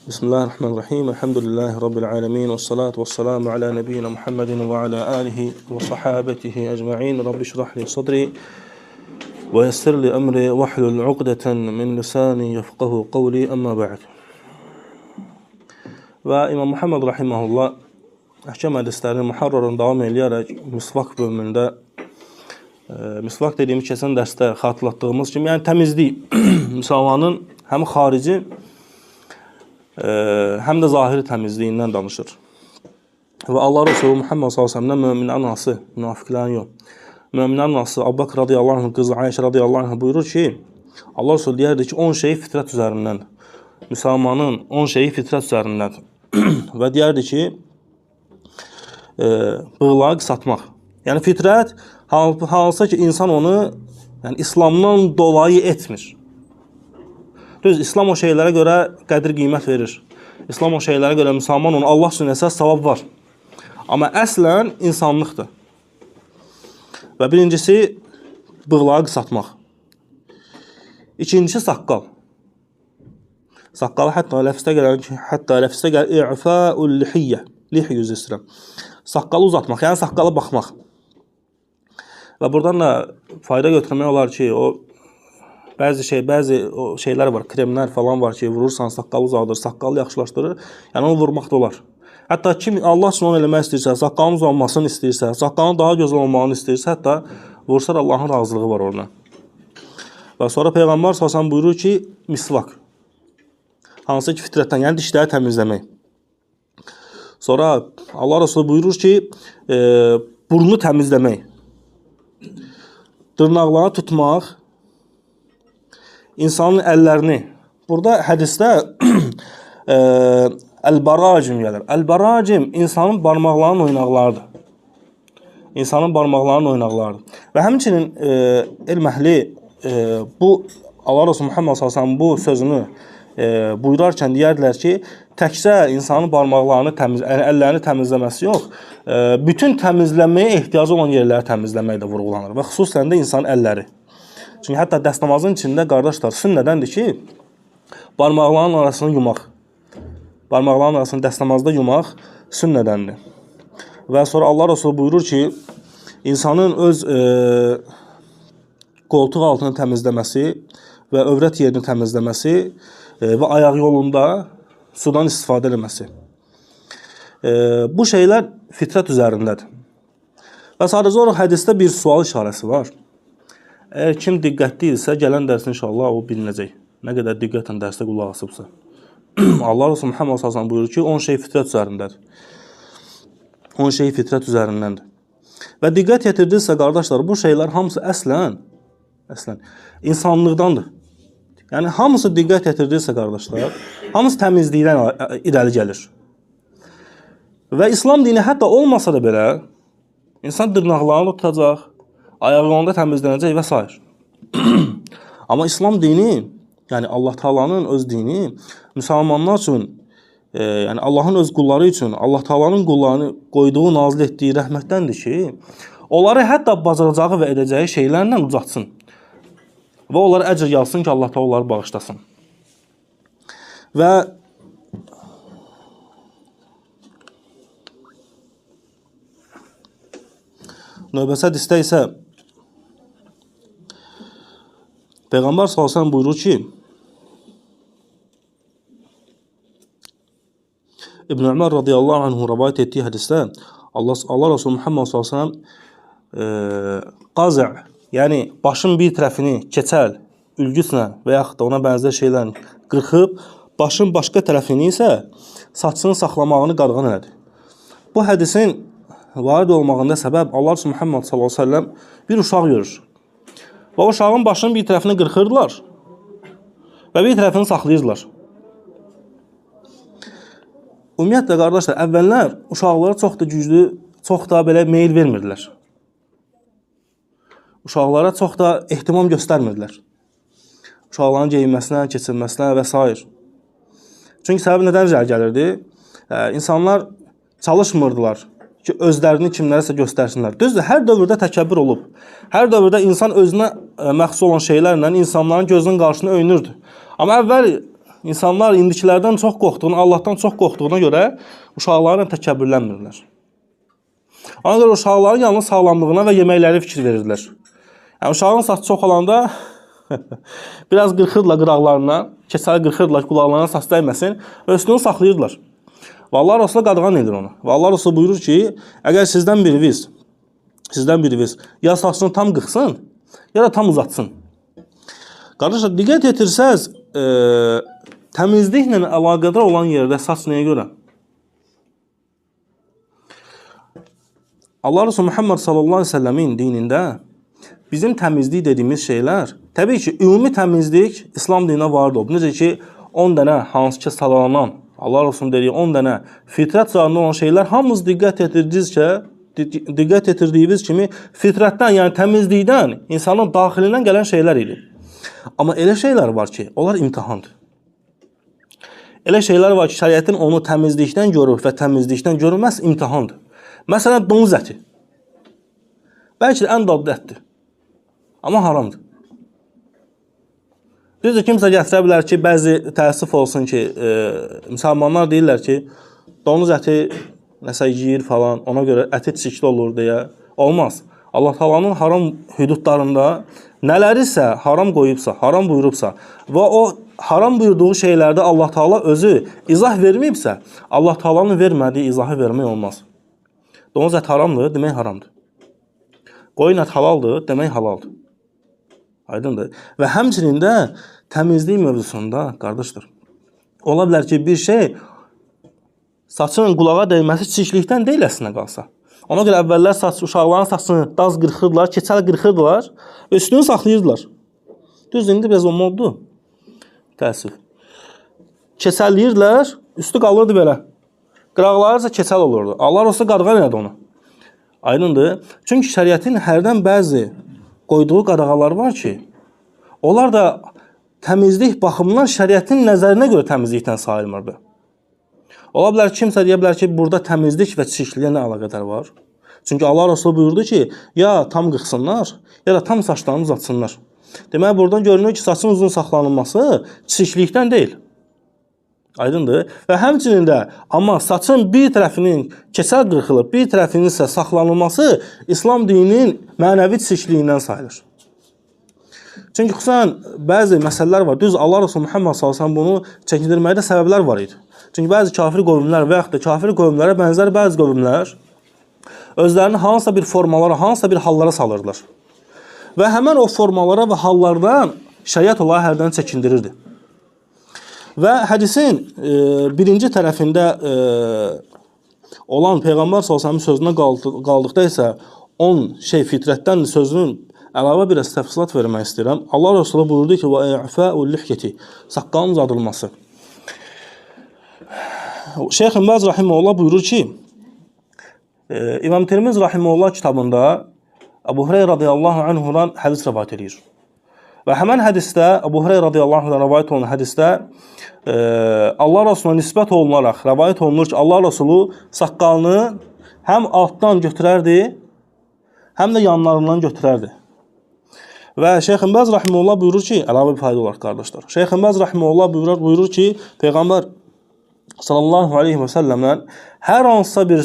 Bismillahirrahmanirrahim. Elhamdülillahi Rabbil alemin. Vessalatu vesselamu ala nebiyyina Muhammedin ve ala alihi ve sahabetihi ecma'in. Rabbi şrah li sadri ve yessir li emri ve hlul uqdeten min lisani yefqahu qavli amma ba'd. Və İmam Muhammed rahimehullah əhkam hədislərinin müharrarını davam eləyərək misvak bölümündə misvak dediyimiz keçən dərsdə xatırlatdığımız kimi, yəni təmizlik müsəlmanın həm xarici həm də zahiri təmizliyindən danışır. Və Allah Resulü Muhammed s.ə.v möminlərin anası, münafiqlərin yox. Möminlərin anası Əbu Bəkr radiyallahu anh, qızı Ayşə radiyallahu anh buyurur ki, Allah Resulü deyərdi ki, 10 şeyi fitrət üzərindən. Müsəlmanın 10 şeyi fitrət üzərindən. Və deyərdi ki, bığlağı qısaltmaq. Yəni fitrət, halsa ki, insan onu İslamdan dolayı etmir. Düz, İslam o şeylərə görə qədir qiymət verir. İslam o şeylərə görə müsəlman onu Allah üçün əsas savab var. Amma əslən insanlıqdır. Və birincisi, bığlağı qısaltmaq. İkincisi, saqqal. Saqqalı hətta ləfsdə gəlir, i'fa'ul lihiyyə. Lihiyyə üzr istəyirəm. Saqqalı uzatmaq, yəni saqqalı baxmaq. Və buradan da fayda götürmək olar ki, bəzi şeylər var, kremlər falan var ki, vurursan, saqqalı uzadır, saqqalı yaxşılaşdırır. Yəni onu vurmaq da olar. Hətta kim Allah üçün onu eləmək istəyirsə, saqqalın uzanmasını istəyirsə, saqqalın daha gözəl olmağını istəyirsə, hətta vursar Allahın razılığı var orada. Və sonra Peyğəmbər s.ə.v buyurur ki, misvak. Hansı ki fitrətdən, yəni dişləri təmizləmək. Sonra Allah Resulü buyurur ki, burnu təmizləmək. Dırnaqlarını tutmaq, insanın əllərini. Burada hədisdə əl-baracim gəlir. Əl-baracim insanın barmaqlarının oynaqlarıdır. İnsanın barmaqlarının oynaqlarıdır. Və həmçinin elm əhli bu Allah Resulü Muhammed s.ə.v bu sözünü buyurarkən deyərdilər ki, təkcə insanın barmaqlarını əllərini təmizləməsi yox, bütün təmizləməyə ehtiyacı olan yerləri təmizləmək də vurğulanır. Və xüsusən də insanın əlləri. Çünki hətta dəstəmazın içində, qardaşlar, sünnədəndir ki, barmaqların arasını yumaq. Barmaqların arasını dəstəmazda yumaq sünnədəndir. Və sonra Allah Resulü buyurur ki, insanın öz qoltuq altını təmizləməsi və övrət yerini təmizləməsi və ayaq yolunda sudan istifadə eləməsi. Bu şeylər fitrət üzərindədir. Və sadəcə olaraq hədisdə bir sual işarəsi var. Əgər kim diqqətli idisə, gələn dərsin inşallah o bilinəcək. Nə qədər diqqətlə dərsdə qulaq asıbsa. Allah Resulü Muhammed s.ə.v buyurur ki, 10 şey fitrət üzərindədir. 10 şey fitrət üzərindəndir. Və diqqət yetirdinizsə, qardaşlar, bu şeylər hamısı əslən insanlıqdandır. Yəni, hamısı diqqət yetirdinizsə, qardaşlar, hamısı təmizlikdən irəli gəlir. Və İslam dini hətta olmasa da belə, insan dırnaqlarını tutacaq, ayaq yolunda təmizlənəcək və s. Amma İslam dini, yəni Allah Taala'nın öz dini, müsəlmanlar üçün, yəni Allahın öz qulları üçün, Allah Taala'nın qullarını qoyduğu, nazil etdiyi rəhmətdəndir ki, onları hətta bacaracağı və edəcəyi şeylərlə uzatsın. Və onlara əcr yazsın ki, Allah Taala onları bağışlasın. Və növbəsi hədisdə isə Peyğəmbər s.ə.v buyurur ki, İbn Ömər radiyallahu anhu rəvayət etdiyi hədisdə Allah Resulü Muhammed s.ə.v qazə, yəni başın bir tərəfini keçəl, ülgüslə və yaxud da ona bənzər şeylərin qırxıb, başın başqa tərəfini isə saçını saxlamağını qadağan elədi. Bu hədisin varid olmağında səbəb Allah Resulü Muhammed s.ə.v bir uşaq görür. Və o uşağın başının bir tərəfini qırxırdılar və bir tərəfini saxlayırdılar. Ümumiyyətlə, qardaşlar, əvvəllər uşaqlara çox da güclü, çox da belə meyil vermirdilər. Uşaqlara çox da ehtimam göstərmirdilər. Uşaqların geyinməsinə, keçirməsinə və s. Çünki səbəb nədən irəli gəlirdi? İnsanlar çalışmırdılar ki, özlərini kimlərəsə göstərsinlər. Düzdür, hər dövrdə təkəbbür olub. Hər dövrdə insan özünə məxsus olan şeylərlə insanların gözünün qarşısını öyünürdü. Amma əvvəl insanlar indikilərdən çox qorxduğunu, Allahdan çox qorxduğuna görə uşaqlarla təkəbbürlənmirlər. Ona görə uşaqların yalnız sağlamlığına və yeməkləri fikir verirdilər. Yəni, uşağın saçı çox olanda biraz qırxırdılar qıraqlarına, keçəli qırxırdılar ki, qulaqlarına saç dəyməsin və üstünü saxlayırdılar. Və Allah Rasulü qadağan edir onu. Və Allah Rasulü buyurur ki, əgər sizdən biriniz ya saçını tam qırxsın, ya da tam uzatsın. Qardaşlar, diqqət etirsəz, təmizliklə əlaqədar olan yerdə saç nəyə görə? Allah Resulü Muhammed sallallahu aleyhi ve sellemin dinində bizim təmizlik dediyimiz şeylər, təbii ki, ümumi təmizlik İslam dininə varid olub. Necə ki, 10 dənə hansı ki sadalanan, Allah Resulü'nün dediyi 10 dənə fitrət zarında olan şeylər hamımız diqqət etirdiyimiz kimi fitrətdən, yəni təmizlikdən, insanın daxilindən gələn şeylər idi. Amma elə şeylər var ki, onlar imtihandır. Elə şeylər var ki, şəriətin onu təmizlikdən görür və təmizlikdən görülməz imtihandır. Məsələn, donuz əti. Bəlkə də ən dadlı ətdir. Amma haramdır. Düzdür, kimsə gətirə bilər ki, bəzi təəssüf olsun ki, müsəlmanlar deyirlər ki, donuz əti nəsə yiyir falan, ona görə əti çirkli olur deyə. Olmaz. Allah Taala'nın haram hüdudlarında nələrisə haram qoyubsa, haram buyurubsa və o haram buyurduğu şeylərdə Allah Taala özü izah verməyibsə, Allah Taala'nın vermədiyi izahı vermək olmaz. Donuz ət haramdır, demək haramdır. Qoyun ət halaldır, demək halaldır. Aydındır. Və həmçinin də təmizlik mövzusunda, qardaşlar, ola bilər ki, bir şey saçın qulağa dəyməsi çirklikdən deyil əslində qalsa. Ona görə əvvəllər uşaqların saçını daz qırxırdılar, keçəl qırxırdılar, üstünü saxlayırdılar. Düz, indi biraz o moddur. Təəssüf. Keçəlləyirdilər, üstü qalırdı belə. Qıraqları isə keçəl olurdu. Allah olsa qadağan elədi onu. Aydındır. Çünki şəriətin hərdən bəzi qoyduğu qadağalar var ki, onlar da təmizlik baxımından şəriətin nəzərinə görə təmizlikdən sayılmırdı. Ola bilər kimsə deyə bilər ki, burada təmizlik və çirkliyə nə əlaqədar var? Çünki Allah Resulü buyurdu ki, ya tam qırxsınlar, ya da tam saçlarını uzatsınlar. Demək, buradan görünür ki, saçın uzun saxlanılması çirklikdən deyil. Aydındır. Və həmçinin də, amma saçın bir tərəfinin keçəl qırxılıb, bir tərəfinin isə saxlanılması İslam dininin mənəvi çirkliyindən sayılır. Çünki xüsusən bəzi məsələlər var. Düz Allah Resulü Muhammed sallallahu əleyhi və səlləm bunu çəkindirməkdə səbəblər var idi. Çünki bəzi kafir qövmlər və yaxud da kafir qövmlərə bənzər bəzi qövmlər özlərini hansısa bir formalara, hansısa bir hallara salırdılar. Və həmən o formalara və hallardan şəriət onları hərdən çəkindirirdi. Və hədisin birinci tərəfində olan Peyğəmbər s.ə.v sözünə qaldıqda isə 10 şey fitrətdən sözünün əlavə biraz təfsilat vermək istəyirəm. Allah Resulü buyurdu ki, وَاِعْفَاءُ اللِّحْيَةِ saqqalın uzadılması. Şeyx İmbaz Rahimullah buyurur ki, İmam Tirmizi Rahimullah kitabında Əbu Hüreyra radiyallahu anhudan hədis rəvayət edir. Və həmən hədisdə, Əbu Hüreyra radiyallahu anhudan rəvayət olunan hədisdə Allah Resulü'na nisbət olunaraq rəvayət olunur ki, Allah Resulü saqqalını həm altdan götürərdi, həm də yanlarından götürərdi. Və Şeyx İmbaz Rahimullah buyurur ki, əlavə bir fayda olaraq qardaşlar, Şeyx İmbaz Rahimullah buyurur ki, Peyğəmbər sallallahu aleyhi və səlləmdən hər hansısa bir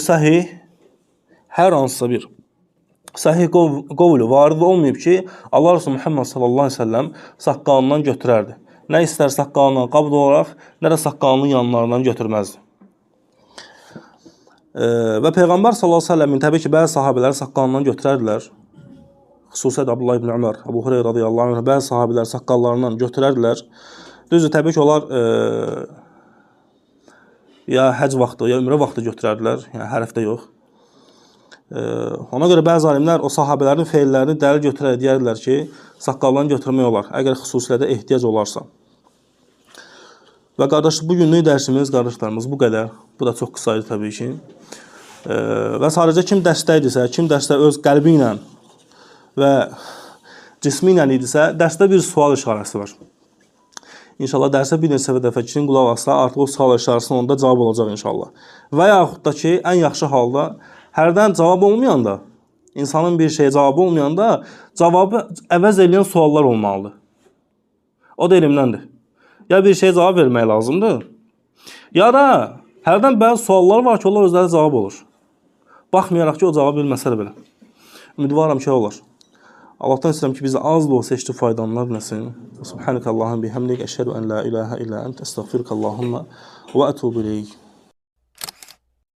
sahih qovlu varid olmayıb ki, Allah Resulü Muhammed sallallahu aleyhi ve sellem saqqalından götürərdi. Nə istər saqqalından qabd olaraq, nə də saqqalının yanlarından götürməzdi. Və Peyğəmbər sallallahu aleyhi ve sellemin təbii ki, bəzi sahabələri saqqalından götürərdilər. Xüsusilə Abdullah ibn Ömər, Əbu Hüreyra radiyallahu anh, bəzi sahabələr saqqallarından götürərdilər. Düzdür, təbii ki, onlar ya həc vaxtı, ya ümrə vaxtı götürərdilər, yəni hərfdə yox. Ona görə bəzi alimlər o sahabələrin feillərini dəlil götürərək deyərlər ki, saqqallarını götürmək olar, əgər xüsusilə də ehtiyac olarsa. Və qardaş, bugünlük dərsimiz, qardaşlarımız bu qədər. Bu da çox qısaydı təbii ki. Və sadəcə kim dərsdəydisə, kim dərsdə öz qəlbi ilə və cismi ilə idisə, dərsdə bir sual işarəsi var. İnşallah dərsə bir neçə dəfə kirin qulaq asla, artıq o sual işarəsinin onda cavab olacaq inşallah. Və yaxud da ki, ən yaxşı halda, hərdən cavab olmayanda, insanın bir şeyə cavabı olmayanda, cavabı əvəz edən suallar olmalıdır. O da elmdəndir. ya bir şey cavab vermək lazımdır, ya da hərdən bəzi suallar var ki, onlar özləri cavab olur. Baxmayaraq ki, o cavab bilməsə də belə. Ümidvaram ki, olur. Allah'tan istəyirəm ki, bizi az da olsa eşitib faydalanlar bilsin. Subhanəkallahumma bihamdik, əşhədu en la ilahe illa ente, estağfirukallah və etûbü ileyk.